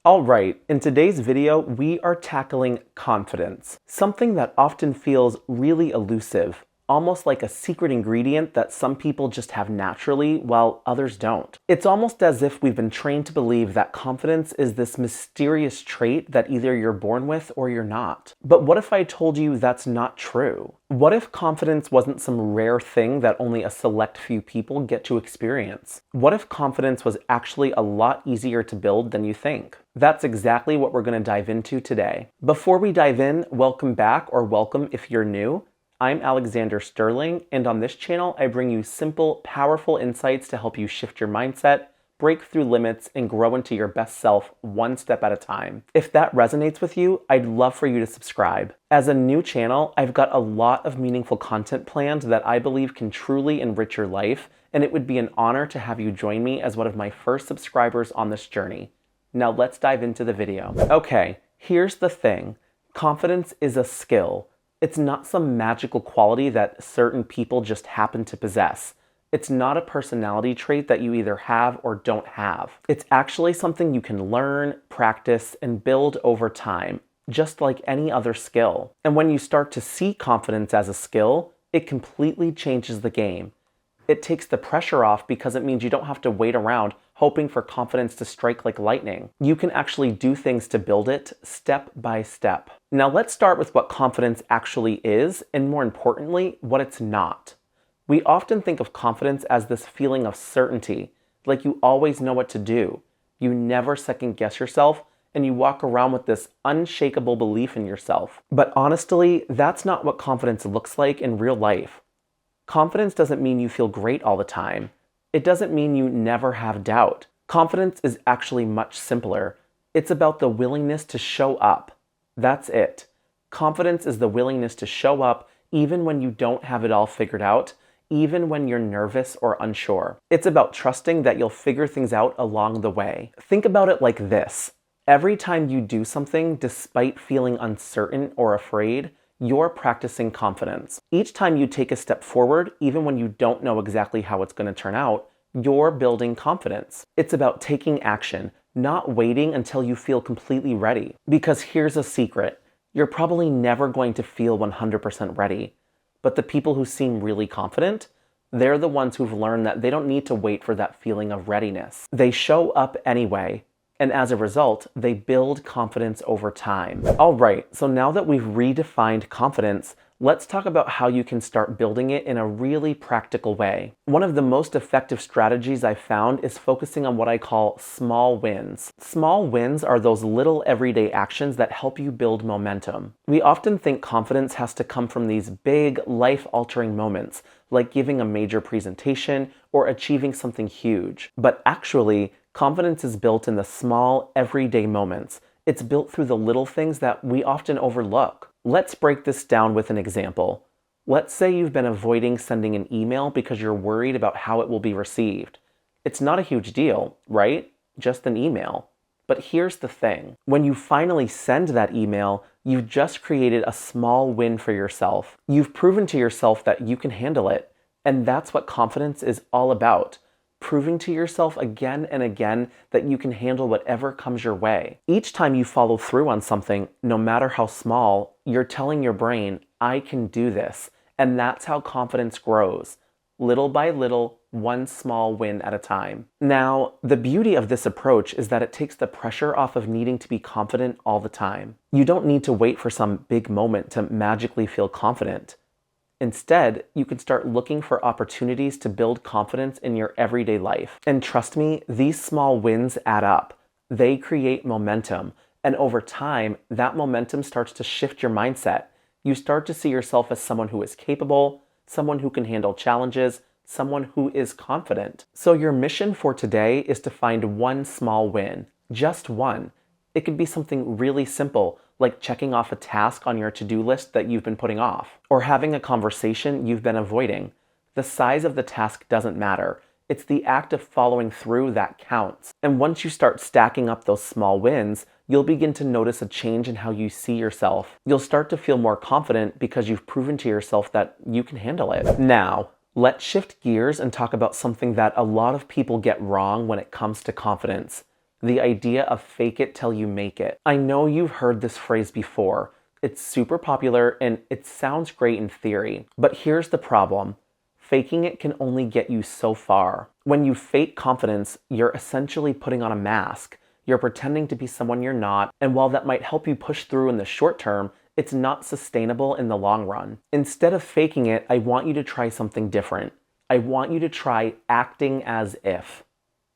Alright, in today's video, we are tackling confidence, something that often feels really elusive, almost like a secret ingredient that some people just have naturally while others don't. It's almost as if we've been trained to believe that confidence is this mysterious trait that either you're born with or you're not. But what if I told you that's not true? What if confidence wasn't some rare thing that only a select few people get to experience? What if confidence was actually a lot easier to build than you think? That's exactly what we're going to dive into today. Before we dive in, welcome back, or welcome if you're new. I'm Alexander Sterling, and on this channel, I bring you simple, powerful insights to help you shift your mindset, break through limits, and grow into your best self one step at a time. If that resonates with you, I'd love for you to subscribe. As a new channel, I've got a lot of meaningful content planned that I believe can truly enrich your life, and it would be an honor to have you join me as one of my first subscribers on this journey. Now let's dive into the video. Okay, here's the thing. Confidence is a skill. It's not some magical quality that certain people just happen to possess. It's not a personality trait that you either have or don't have. It's actually something you can learn, practice, and build over time, just like any other skill. And when you start to see confidence as a skill, it completely changes the game. It takes the pressure off because it means you don't have to wait around hoping for confidence to strike like lightning. You can actually do things to build it step by step. Now let's start with what confidence actually is, and more importantly, what it's not. We often think of confidence as this feeling of certainty, like you always know what to do. You never second guess yourself, and you walk around with this unshakable belief in yourself. But honestly, that's not what confidence looks like in real life. Confidence doesn't mean you feel great all the time. It doesn't mean you never have doubt. Confidence is actually much simpler. It's about the willingness to show up. That's it. Confidence is the willingness to show up even when you don't have it all figured out, even when you're nervous or unsure. It's about trusting that you'll figure things out along the way. Think about it like this. Every time you do something despite feeling uncertain or afraid, you're practicing confidence. Each time you take a step forward, even when you don't know exactly how it's going to turn out, you're building confidence. It's about taking action, not waiting until you feel completely ready. Because here's a secret. You're probably never going to feel 100% ready. But the people who seem really confident, they're the ones who've learned that they don't need to wait for that feeling of readiness. They show up anyway. And as a result, they build confidence over time. All right, so now that we've redefined confidence, let's talk about how you can start building it in a really practical way. One of the most effective strategies I've found is focusing on what I call small wins. Small wins are those little everyday actions that help you build momentum. We often think confidence has to come from these big, life-altering moments, like giving a major presentation or achieving something huge. But actually, confidence is built in the small, everyday moments. It's built through the little things that we often overlook. Let's break this down with an example. Let's say you've been avoiding sending an email because you're worried about how it will be received. It's not a huge deal, right? Just an email. But here's the thing. When you finally send that email, you've just created a small win for yourself. You've proven to yourself that you can handle it. And that's what confidence is all about. Proving to yourself again and again that you can handle whatever comes your way. Each time you follow through on something, no matter how small, you're telling your brain, I can do this. And that's how confidence grows. Little by little, one small win at a time. Now, the beauty of this approach is that it takes the pressure off of needing to be confident all the time. You don't need to wait for some big moment to magically feel confident. Instead, you can start looking for opportunities to build confidence in your everyday life. And trust me, these small wins add up. They create momentum. And over time, that momentum starts to shift your mindset. You start to see yourself as someone who is capable, someone who can handle challenges, someone who is confident. So your mission for today is to find one small win. Just one. It could be something really simple, like checking off a task on your to-do list that you've been putting off, or having a conversation you've been avoiding. The size of the task doesn't matter. It's the act of following through that counts. And once you start stacking up those small wins, you'll begin to notice a change in how you see yourself. You'll start to feel more confident because you've proven to yourself that you can handle it. Now, let's shift gears and talk about something that a lot of people get wrong when it comes to confidence. The idea of fake it till you make it. I know you've heard this phrase before. It's super popular and it sounds great in theory. But here's the problem. Faking it can only get you so far. When you fake confidence, you're essentially putting on a mask. You're pretending to be someone you're not, and while that might help you push through in the short term, it's not sustainable in the long run. Instead of faking it, I want you to try something different. I want you to try acting as if.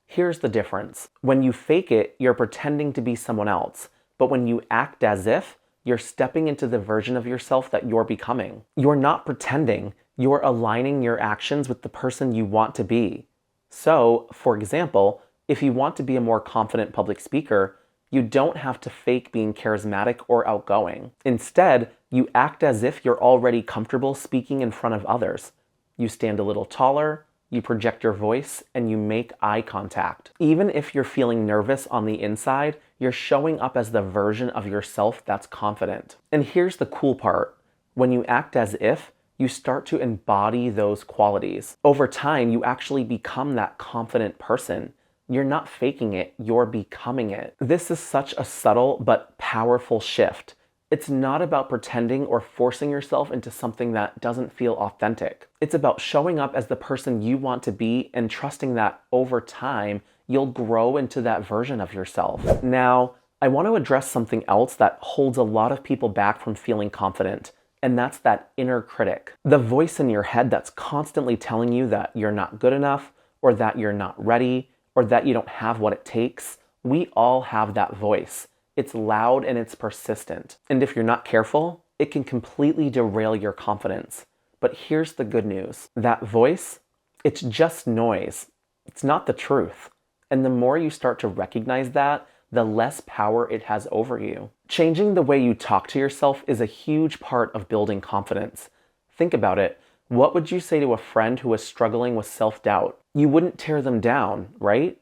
Here's the difference. When you fake it, you're pretending to be someone else. But when you act as if, you're stepping into the version of yourself that you're becoming. You're not pretending. You're aligning your actions with the person you want to be. So, for example, if you want to be a more confident public speaker, you don't have to fake being charismatic or outgoing. Instead, you act as if you're already comfortable speaking in front of others. You stand a little taller, you project your voice, and you make eye contact. Even if you're feeling nervous on the inside, you're showing up as the version of yourself that's confident. And here's the cool part. When you act as if, you start to embody those qualities. Over time, you actually become that confident person. You're not faking it, you're becoming it. This is such a subtle but powerful shift. It's not about pretending or forcing yourself into something that doesn't feel authentic. It's about showing up as the person you want to be and trusting that over time, you'll grow into that version of yourself. Now, I want to address something else that holds a lot of people back from feeling confident, and that's that inner critic. The voice in your head that's constantly telling you that you're not good enough, or that you're not ready, or that you don't have what it takes. We all have that voice. It's loud and it's persistent. And if you're not careful, it can completely derail your confidence. But here's the good news. That voice, it's just noise. It's not the truth. And the more you start to recognize that, the less power it has over you. Changing the way you talk to yourself is a huge part of building confidence. Think about it. What would you say to a friend who is struggling with self-doubt? You wouldn't tear them down, right?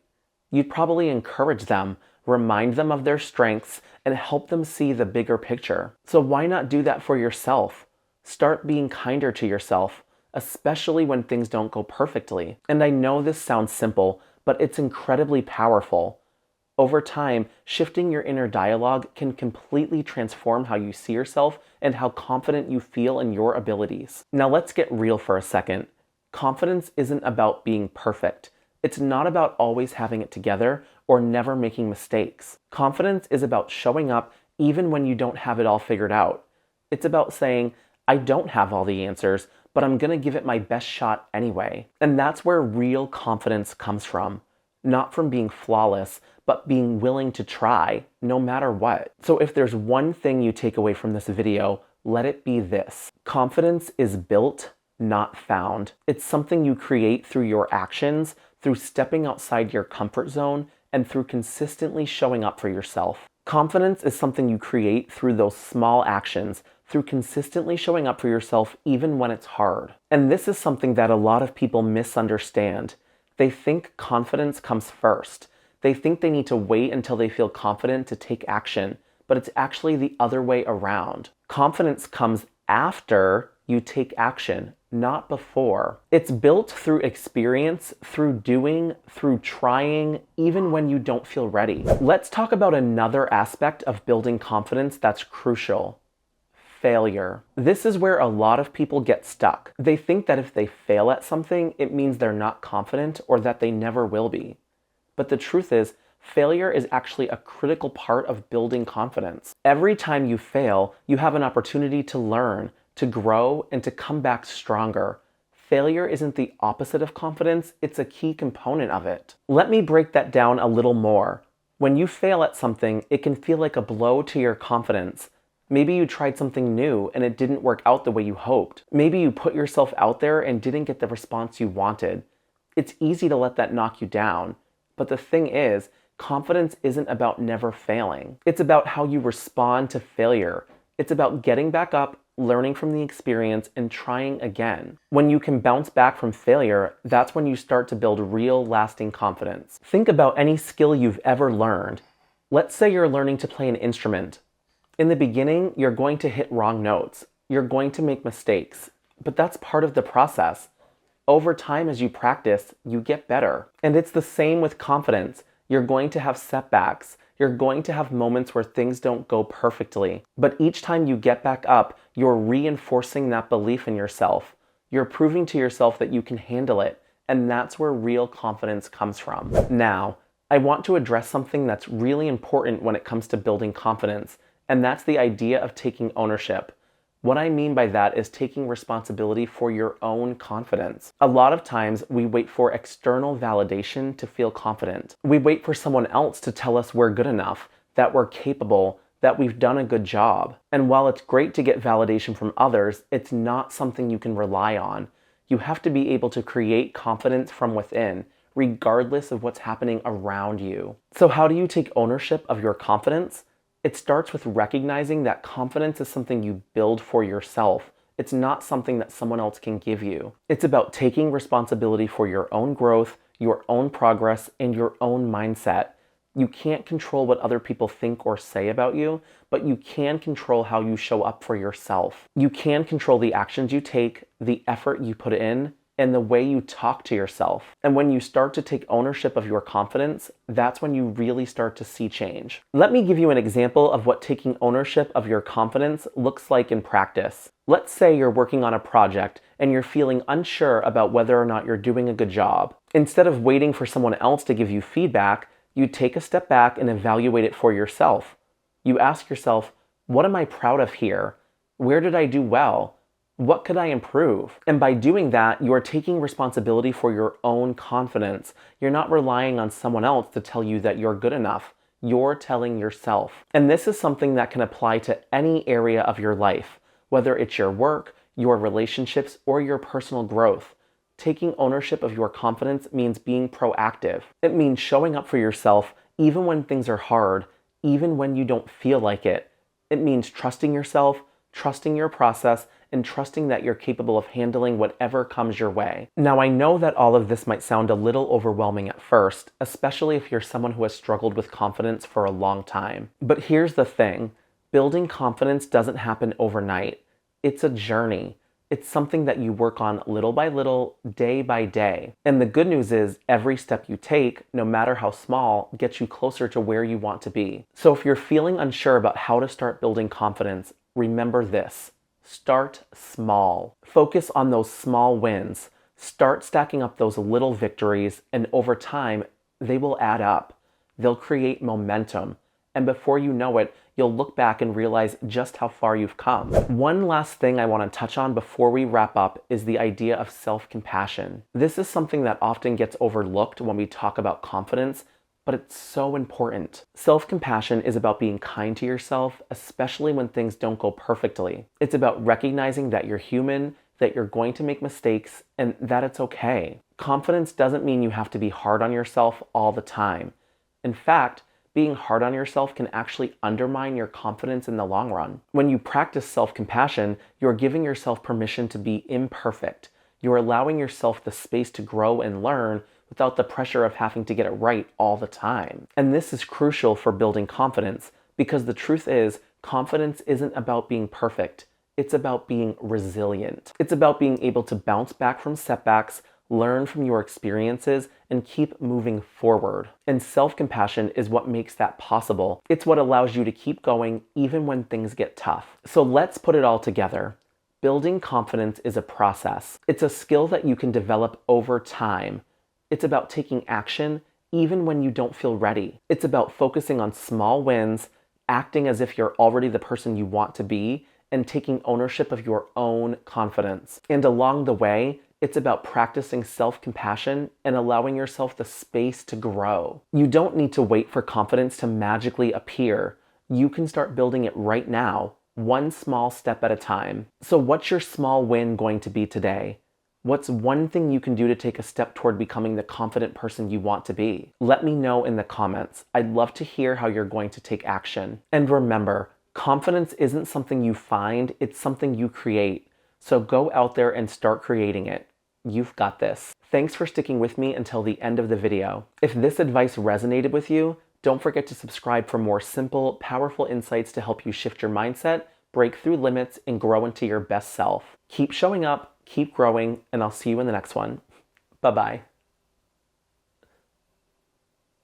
You'd probably encourage them, remind them of their strengths, and help them see the bigger picture. So why not do that for yourself? Start being kinder to yourself, especially when things don't go perfectly. And I know this sounds simple, but it's incredibly powerful. Over time, shifting your inner dialogue can completely transform how you see yourself and how confident you feel in your abilities. Now let's get real for a second. Confidence isn't about being perfect. It's not about always having it together or never making mistakes. Confidence is about showing up even when you don't have it all figured out. It's about saying, I don't have all the answers, but I'm gonna give it my best shot anyway. And that's where real confidence comes from. Not from being flawless, but being willing to try, no matter what. So if there's one thing you take away from this video, let it be this. Confidence is built, not found. It's something you create through your actions, through stepping outside your comfort zone, and through consistently showing up for yourself. Confidence is something you create through those small actions, through consistently showing up for yourself even when it's hard. And this is something that a lot of people misunderstand. They think confidence comes first. They think they need to wait until they feel confident to take action, but it's actually the other way around. Confidence comes after you take action, not before. It's built through experience, through doing, through trying, even when you don't feel ready. Let's talk about another aspect of building confidence that's crucial. Failure. This is where a lot of people get stuck. They think that if they fail at something, it means they're not confident or that they never will be. But the truth is, failure is actually a critical part of building confidence. Every time you fail, you have an opportunity to learn, to grow, and to come back stronger. Failure isn't the opposite of confidence, it's a key component of it. Let me break that down a little more. When you fail at something, it can feel like a blow to your confidence. Maybe you tried something new and it didn't work out the way you hoped. Maybe you put yourself out there and didn't get the response you wanted. It's easy to let that knock you down. But the thing is, confidence isn't about never failing. It's about how you respond to failure. It's about getting back up, learning from the experience, and trying again. When you can bounce back from failure, that's when you start to build real, lasting confidence. Think about any skill you've ever learned. Let's say you're learning to play an instrument. In the beginning, you're going to hit wrong notes. You're going to make mistakes, but that's part of the process. Over time, as you practice, you get better. And it's the same with confidence. You're going to have setbacks. You're going to have moments where things don't go perfectly. But each time you get back up, you're reinforcing that belief in yourself. You're proving to yourself that you can handle it. And that's where real confidence comes from. Now, I want to address something that's really important when it comes to building confidence, and that's the idea of taking ownership. What I mean by that is taking responsibility for your own confidence. A lot of times we wait for external validation to feel confident. We wait for someone else to tell us we're good enough, that we're capable, that we've done a good job. And while it's great to get validation from others, it's not something you can rely on. You have to be able to create confidence from within, regardless of what's happening around you. So how do you take ownership of your confidence? It starts with recognizing that confidence is something you build for yourself. It's not something that someone else can give you. It's about taking responsibility for your own growth, your own progress, and your own mindset. You can't control what other people think or say about you, but you can control how you show up for yourself. You can control the actions you take, the effort you put in, and the way you talk to yourself. And when you start to take ownership of your confidence, that's when you really start to see change. Let me give you an example of what taking ownership of your confidence looks like in practice. Let's say you're working on a project and you're feeling unsure about whether or not you're doing a good job. Instead of waiting for someone else to give you feedback, you take a step back and evaluate it for yourself. You ask yourself, what am I proud of here? Where did I do well? What could I improve? And by doing that, you are taking responsibility for your own confidence. You're not relying on someone else to tell you that you're good enough. You're telling yourself. And this is something that can apply to any area of your life, whether it's your work, your relationships, or your personal growth. Taking ownership of your confidence means being proactive. It means showing up for yourself even when things are hard, even when you don't feel like it. It means trusting yourself, trusting your process, and trusting that you're capable of handling whatever comes your way. Now, I know that all of this might sound a little overwhelming at first, especially if you're someone who has struggled with confidence for a long time. But here's the thing, building confidence doesn't happen overnight. It's a journey. It's something that you work on little by little, day by day. And the good news is every step you take, no matter how small, gets you closer to where you want to be. So if you're feeling unsure about how to start building confidence, remember this. Start small. Focus on those small wins. Start stacking up those little victories, and over time, they will add up. They'll create momentum. And before you know it, you'll look back and realize just how far you've come. One last thing I want to touch on before we wrap up is the idea of self-compassion. This is something that often gets overlooked when we talk about confidence, but it's so important. Self-compassion is about being kind to yourself, especially when things don't go perfectly. It's about recognizing that you're human, that you're going to make mistakes, and that it's okay. Confidence doesn't mean you have to be hard on yourself all the time. In fact, being hard on yourself can actually undermine your confidence in the long run. When you practice self-compassion, you're giving yourself permission to be imperfect. You're allowing yourself the space to grow and learn without the pressure of having to get it right all the time. And this is crucial for building confidence, because the truth is, confidence isn't about being perfect. It's about being resilient. It's about being able to bounce back from setbacks, learn from your experiences, and keep moving forward. And self-compassion is what makes that possible. It's what allows you to keep going even when things get tough. So let's put it all together. Building confidence is a process. It's a skill that you can develop over time. It's about taking action even when you don't feel ready. It's about focusing on small wins, acting as if you're already the person you want to be, and taking ownership of your own confidence. And along the way, it's about practicing self-compassion and allowing yourself the space to grow. You don't need to wait for confidence to magically appear. You can start building it right now, one small step at a time. So what's your small win going to be today? What's one thing you can do to take a step toward becoming the confident person you want to be? Let me know in the comments. I'd love to hear how you're going to take action. And remember, confidence isn't something you find, it's something you create. So go out there and start creating it. You've got this. Thanks for sticking with me until the end of the video. If this advice resonated with you, don't forget to subscribe for more simple, powerful insights to help you shift your mindset, break through limits, and grow into your best self. Keep showing up, keep growing, and I'll see you in the next one. Bye-bye.